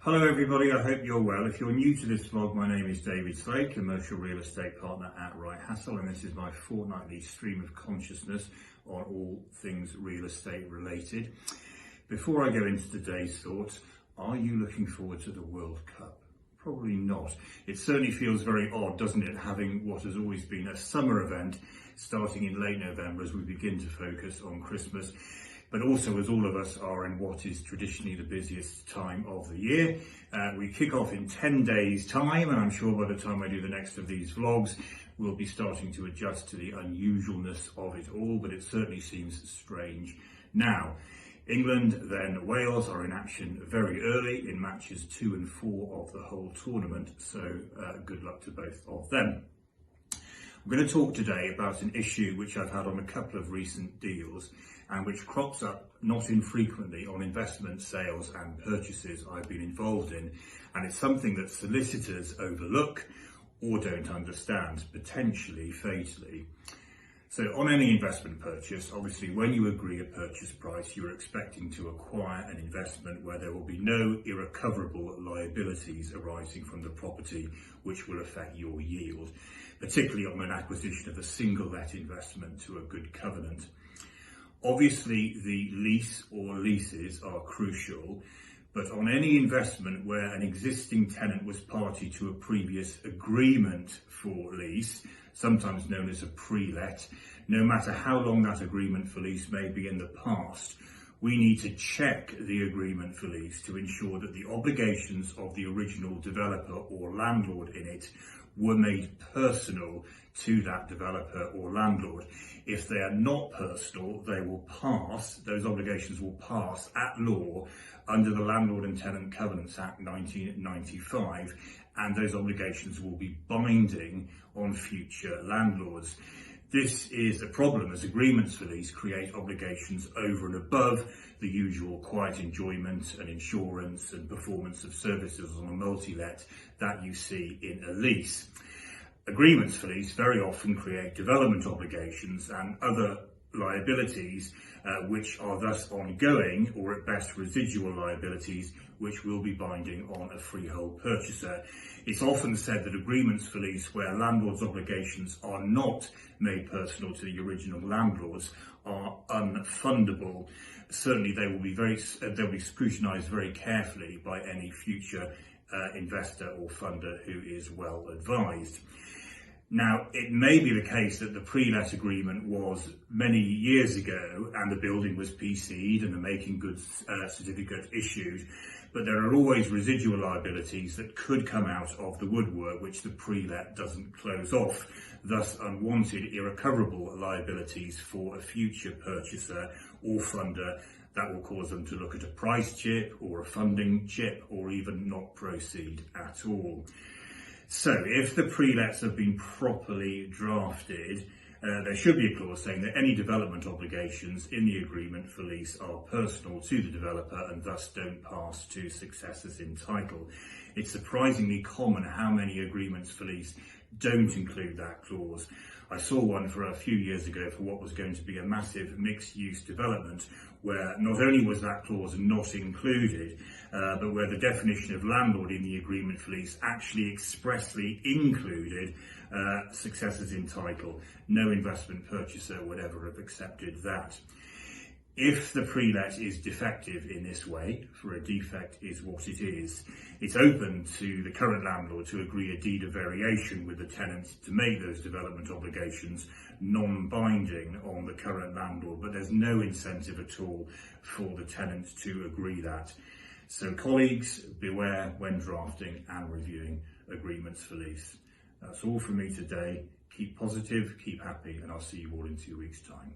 Hello everybody, I hope you're well. If you're new to this vlog, my name is David Slade, Commercial Real Estate Partner at Wright, Hassall, and this is my fortnightly stream of consciousness on all things real estate related. Before I go into today's thoughts, are you looking forward to the World Cup? Probably not. It certainly feels very odd, doesn't it, having what has always been a summer event starting in late November as we begin to focus on Christmas. But also as all of us are in what is traditionally the busiest time of the year. We kick off in 10 days time, and I'm sure by the time I do the next of these vlogs, we'll be starting to adjust to the unusualness of it all, but it certainly seems strange now. England, then Wales are in action very early in matches 2 and 4 of the whole tournament, so good luck to both of them. I'm going to talk today about an issue which I've had on a couple of recent deals and which crops up not infrequently on investment sales and purchases I've been involved in, and it's something that solicitors overlook or don't understand, potentially fatally. So on any investment purchase, obviously when you agree a purchase price, you're expecting to acquire an investment where there will be no irrecoverable liabilities arising from the property which will affect your yield, particularly on an acquisition of a single let investment to a good covenant. Obviously the lease or leases are crucial, but on any investment where an existing tenant was party to a previous agreement for lease, sometimes known as a pre-let, no matter how long that agreement for lease may be in the past, we need to check the agreement for lease to ensure that the obligations of the original developer or landlord in it were made personal to that developer or landlord. If they are not personal, those obligations will pass at law under the Landlord and Tenant Covenants Act 1995, and those obligations will be binding on future landlords. This is a problem as agreements for lease create obligations over and above the usual quiet enjoyment and insurance and performance of services on a multi-let that you see in a lease. Agreements for lease very often create development obligations and other liabilities which are thus ongoing, or at best residual liabilities, which will be binding on a freehold purchaser. It's often said that agreements for lease where landlords' obligations are not made personal to the original landlords are unfundable. Certainly they'll be scrutinised very carefully by any future investor or funder who is well advised. Now, it may be the case that the pre-let agreement was many years ago and the building was PC'd and the making goods certificate issued, but there are always residual liabilities that could come out of the woodwork which the pre-let doesn't close off, thus unwanted irrecoverable liabilities for a future purchaser or funder that will cause them to look at a price chip or a funding chip or even not proceed at all. So if the pre-lets have been properly drafted, there should be a clause saying that any development obligations in the agreement for lease are personal to the developer and thus don't pass to successors in title. It's surprisingly common how many agreements for lease don't include that clause. I saw one for a few years ago for what was going to be a massive mixed-use development where not only was that clause not included, but where the definition of landlord in the agreement for lease actually expressly included successors in title. No investment purchaser would ever have accepted that. If the pre-let is defective in this way, for a defect is what it is, it's open to the current landlord to agree a deed of variation with the tenant to make those development obligations non-binding on the current landlord, but there's no incentive at all for the tenant to agree that. So colleagues, beware when drafting and reviewing agreements for lease. That's all from me today. Keep positive, keep happy, and I'll see you all in 2 weeks' time.